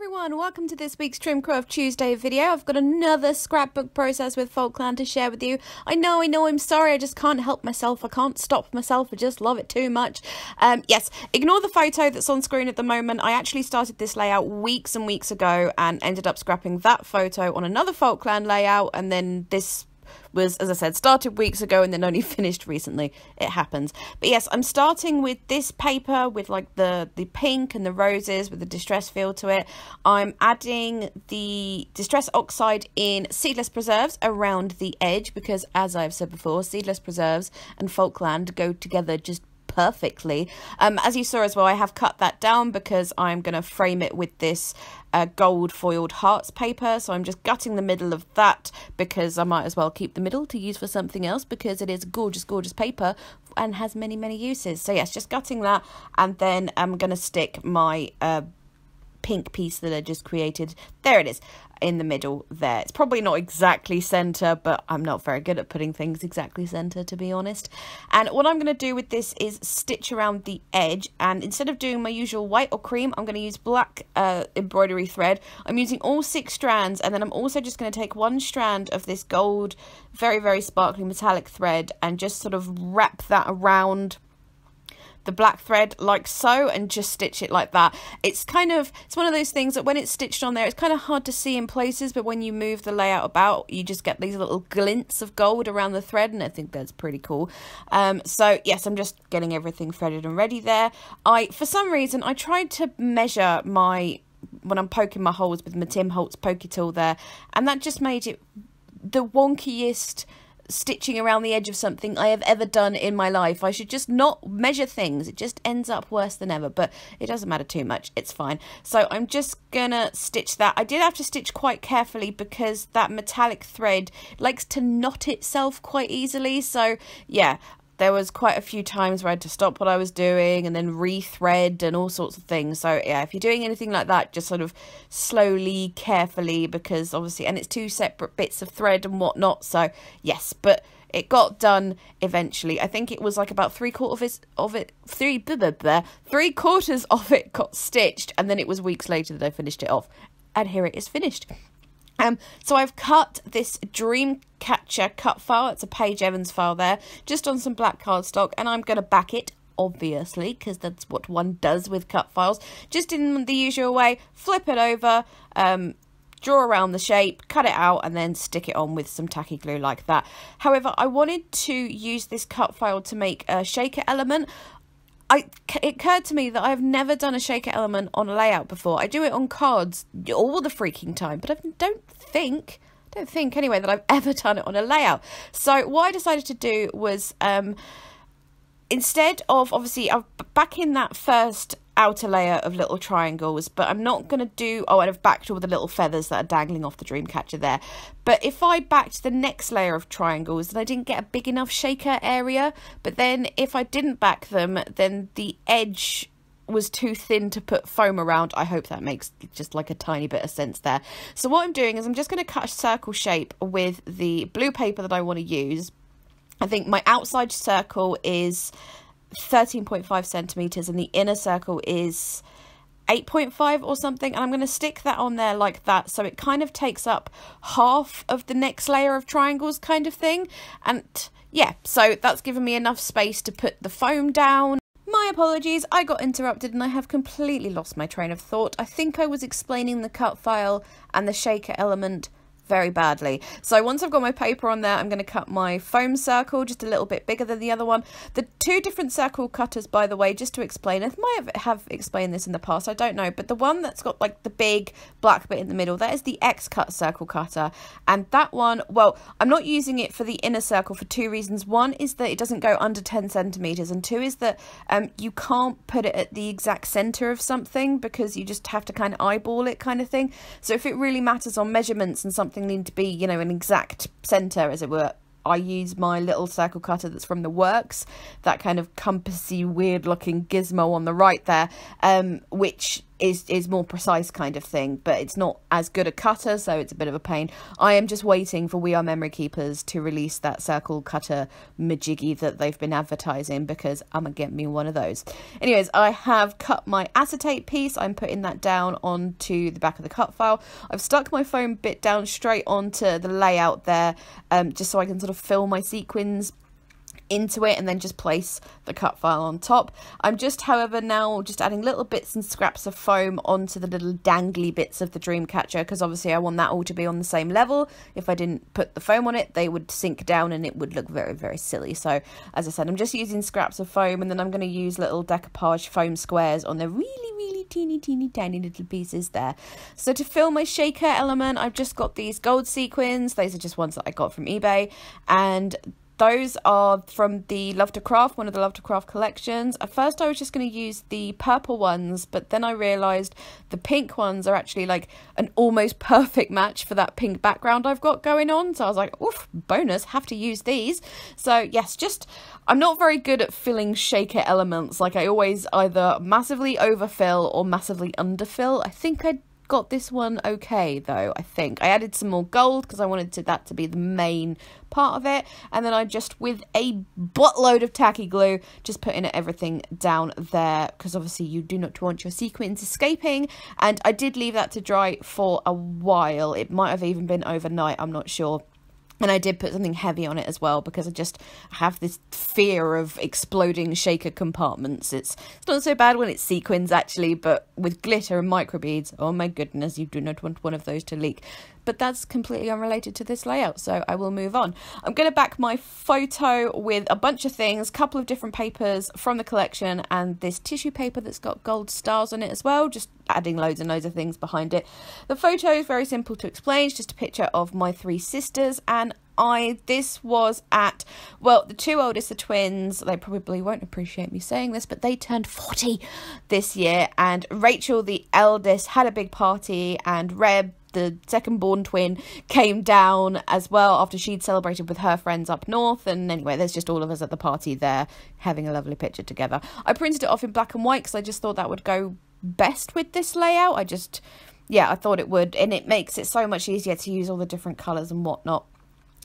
Everyone, welcome to this week's Trimcraft Tuesday video. I've got another scrapbook process with Folkland to share with you. I know, I'm sorry, I just can't help myself. I can't stop myself, I just love it too much. Yes, ignore the photo that's on screen at the moment. I actually started this layout weeks and weeks ago and ended up scrapping that photo on another Folkland layout, and then this was, as I said, started weeks ago and then only finished recently. It happens. But yes, I'm starting with this paper with like the pink and the roses with the distress feel to it. I'm adding the distress oxide in seedless preserves around the edge because, as I've said before, seedless preserves and Folkland go together just perfectly. As you saw as well, I have cut that down because I'm going to frame it with this gold foiled hearts paper, so I'm just gutting the middle of that because I might as well keep the middle to use for something else because it is gorgeous paper and has many uses. So yes, just gutting that, and then I'm going to stick my pink piece that I just created, there it is, in the middle there. It's probably not exactly center, but I'm not very good at putting things exactly center, to be honest. And what I'm going to do with this is stitch around the edge, and instead of doing my usual white or cream, I'm going to use black embroidery thread. I'm using all 6 strands, and then I'm also just going to take one strand of this gold very sparkly metallic thread and just sort of wrap that around the black thread like so, and just stitch it like that. It's one of those things that when it's stitched on there, it's kind of hard to see in places, but when you move the layout about, you just get these little glints of gold around the thread, and I think that's pretty cool. So yes, I'm just getting everything threaded and ready there. For some reason, I tried to measure when I'm poking my holes with my Tim Holtz pokey tool there, and that just made it the wonkiest stitching around the edge of something I have ever done in my life. I should just not measure things. It just ends up worse than ever, but it doesn't matter too much. It's fine. So I'm just gonna stitch that. I did have to stitch quite carefully because that metallic thread likes to knot itself quite easily. So yeah, there was quite a few times where I had to stop what I was doing and then re-thread and all sorts of things. So yeah, if you're doing anything like that, just sort of slowly, carefully, because obviously, and it's 2 separate bits of thread and whatnot. So yes, but it got done eventually. I think it was like about 3/4 of it got stitched, and then it was weeks later that I finished it off. And here it is finished. So I've cut this Dreamcatcher cut file, it's a Paige Evans file there, just on some black cardstock, and I'm going to back it, obviously, because that's what one does with cut files, just in the usual way, flip it over, draw around the shape, cut it out, and then stick it on with some tacky glue like that. However, I wanted to use this cut file to make a shaker element. It occurred to me that I've never done a shaker element on a layout before. I do it on cards all the freaking time, but I don't think anyway that I've ever done it on a layout. So what I decided to do was, instead of, obviously, I'm back in that first outer layer of little triangles, but I'm not going to do, and I've backed all the little feathers that are dangling off the Dreamcatcher there. But if I backed the next layer of triangles, then I didn't get a big enough shaker area. But then if I didn't back them, then the edge was too thin to put foam around. I hope that makes just like a tiny bit of sense there. So what I'm doing is I'm just going to cut a circle shape with the blue paper that I want to use. I think my outside circle is 13.5 centimeters and the inner circle is 8.5 or something, and I'm going to stick that on there like that, so it kind of takes up half of the next layer of triangles kind of thing. And yeah, so that's given me enough space to put the foam down. My apologies, I got interrupted and I have completely lost my train of thought. I think I was explaining the cut file and the shaker element very badly. So once I've got my paper on there, I'm going to cut my foam circle just a little bit bigger than the other one. The 2 different circle cutters, by the way, just to explain, I might have explained this in the past, I don't know, but the one that's got like the big black bit in the middle, that is the X-cut circle cutter, and that one, well, I'm not using it for the inner circle for 2 reasons. One is that it doesn't go under 10 centimeters, and 2 is that you can't put it at the exact center of something because you just have to kind of eyeball it kind of thing. So if it really matters on measurements and something need to be, you know, an exact center, as it were, I use my little circle cutter that's from the Works, that kind of compassy, weird looking gizmo on the right there, which is more precise kind of thing, but it's not as good a cutter, so it's a bit of a pain. I am just waiting for We Are Memory Keepers to release that circle cutter majiggy that they've been advertising, because I'm gonna get me one of those. Anyways, I have cut my acetate piece. I'm putting that down onto the back of the cut file. I've stuck my foam bit down straight onto the layout there, just so I can sort of fill my sequins into it and then just place the cut file on top. I'm just, however, now just adding little bits and scraps of foam onto the little dangly bits of the dream catcher, because obviously I want that all to be on the same level. If I didn't put the foam on it, they would sink down and it would look very, very silly. So as I said, I'm just using scraps of foam, and then I'm going to use little decoupage foam squares on the really teeny tiny little pieces there. So to fill my shaker element, I've just got these gold sequins. Those are just ones that I got from eBay, and those are from the Love to Craft, one of the Love to Craft collections. At first I was just going to use the purple ones, but then I realised the pink ones are actually like an almost perfect match for that pink background I've got going on. So I was like, oof, bonus, have to use these. So yes, I'm not very good at filling shaker elements. Like I always either massively overfill or massively underfill. I think I got this one okay though. I think I added some more gold because I wanted that to be the main part of it, and then I just, with a buttload of tacky glue, just putting everything down there, because obviously you do not want your sequins escaping. And I did leave that to dry for a while. It might have even been overnight, I'm not sure. And I did put something heavy on it as well, because I just have this fear of exploding shaker compartments. It's not so bad when it's sequins actually, but with glitter and microbeads, oh my goodness, you do not want one of those to leak. But that's completely unrelated to this layout, so I will move on. I'm going to back my photo with a bunch of things, a couple of different papers from the collection, and this tissue paper that's got gold stars on it as well, just adding loads and loads of things behind it. The photo is very simple to explain. It's just a picture of my three sisters, and this was at, well, the two oldest are twins. They probably won't appreciate me saying this, but they turned 40 this year, and Rachel, the eldest, had a big party, and Reb, the second born twin, came down as well after she'd celebrated with her friends up north. And anyway, there's just all of us at the party there having a lovely picture together. I printed it off in black and white because I just thought that would go best with this layout. I thought it would, and it makes it so much easier to use all the different colours and whatnot.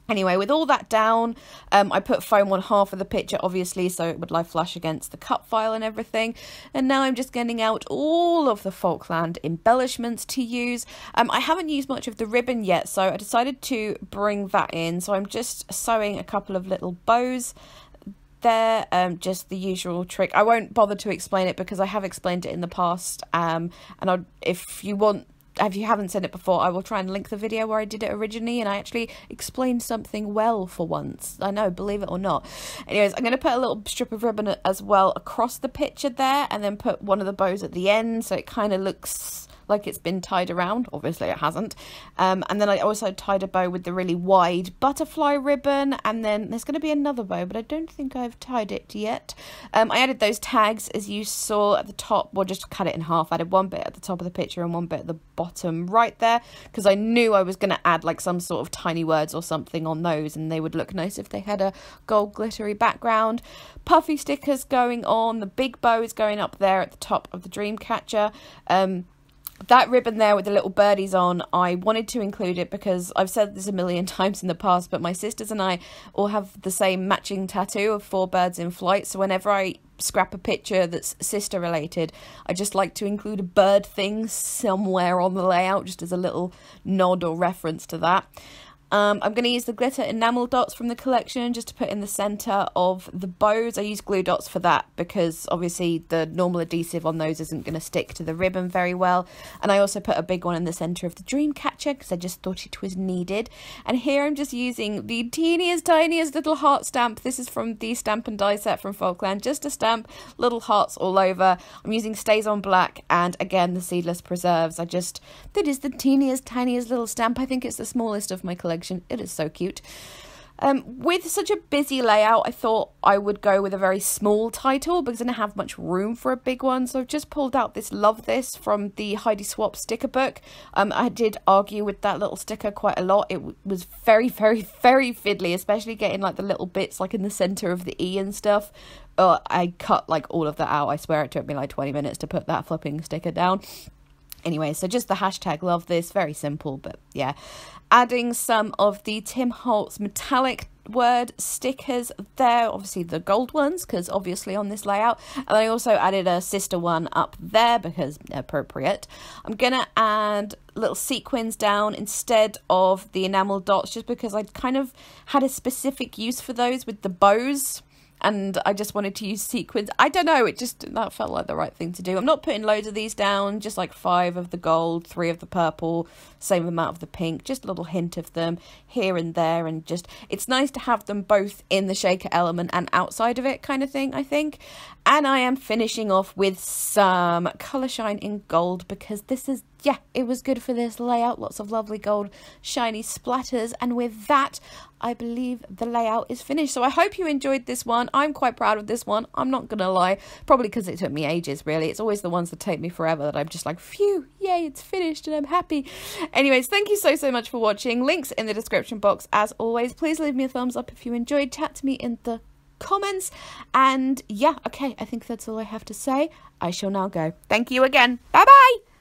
Anyway, with all that down, I put foam on half of the picture, obviously, so it would lie flush against the cut file and everything. And now I'm just getting out all of the Folkland embellishments to use. I haven't used much of the ribbon yet, so I decided to bring that in. So I'm just sewing a couple of little bows there, just the usual trick. I won't bother to explain it because I have explained it in the past, and if you haven't seen it before, I will try and link the video where I did it originally, and I actually explained something well for once. I know, believe it or not. Anyways, I'm going to put a little strip of ribbon as well across the picture there, and then put one of the bows at the end, so it kind of looks like it's been tied around. Obviously it hasn't. And then I also tied a bow with the really wide butterfly ribbon, and then there's going to be another bow, but I don't think I've tied it yet. I added those tags as you saw at the top, well, just cut it in half. I added one bit at the top of the picture and one bit at the bottom right there, because I knew I was going to add like some sort of tiny words or something on those, and they would look nice if they had a gold glittery background. Puffy stickers going on, the big bow is going up there at the top of the dream catcher. That ribbon there with the little birdies on, I wanted to include it because I've said this a million times in the past, but my sisters and I all have the same matching tattoo of 4 birds in flight. So whenever I scrap a picture that's sister related, I just like to include a bird thing somewhere on the layout, just as a little nod or reference to that. I'm going to use the glitter enamel dots from the collection just to put in the centre of the bows. I use glue dots for that because obviously the normal adhesive on those isn't going to stick to the ribbon very well. And I also put a big one in the centre of the dream catcher because I just thought it was needed. And here I'm just using the teeniest, tiniest little heart stamp. This is from the Stamp and Die set from Folkland. Just a stamp, little hearts all over. I'm using Stays on Black and again the seedless preserves. That is the teeniest, tiniest little stamp. I think it's the smallest of my collection. It is so cute. With such a busy layout, I thought I would go with a very small title because I didn't have much room for a big one. So I've just pulled out this Love This from the Heidi Swapp sticker book. I did argue with that little sticker quite a lot. It was very, very, very fiddly, especially getting like the little bits like in the center of the E and stuff. I cut like all of that out. I swear it took me like 20 minutes to put that flipping sticker down. Anyway, so just the hashtag Love This, very simple, but yeah. Adding some of the Tim Holtz metallic word stickers there, obviously the gold ones, because obviously on this layout. And then I also added a sister one up there because appropriate. I'm gonna add little sequins down instead of the enamel dots, just because I kind of had a specific use for those with the bows. And I just wanted to use sequins. I don't know, that felt like the right thing to do. I'm not putting loads of these down, just like 5 of the gold, 3 of the purple, same amount of the pink, just a little hint of them here and there. And just, it's nice to have them both in the shaker element and outside of it kind of thing, I think. And I am finishing off with some colour shine in gold because this is, yeah, it was good for this layout. Lots of lovely gold shiny splatters. And with that, I believe the layout is finished. So I hope you enjoyed this one. I'm quite proud of this one. I'm not going to lie. Probably because it took me ages, really. It's always the ones that take me forever that I'm just like, phew, yay, it's finished and I'm happy. Anyways, thank you so much for watching. Links in the description box as always. Please leave me a thumbs up if you enjoyed. Chat to me in the comments. And yeah, okay, I think that's all I have to say. I shall now go. Thank you again. Bye-bye.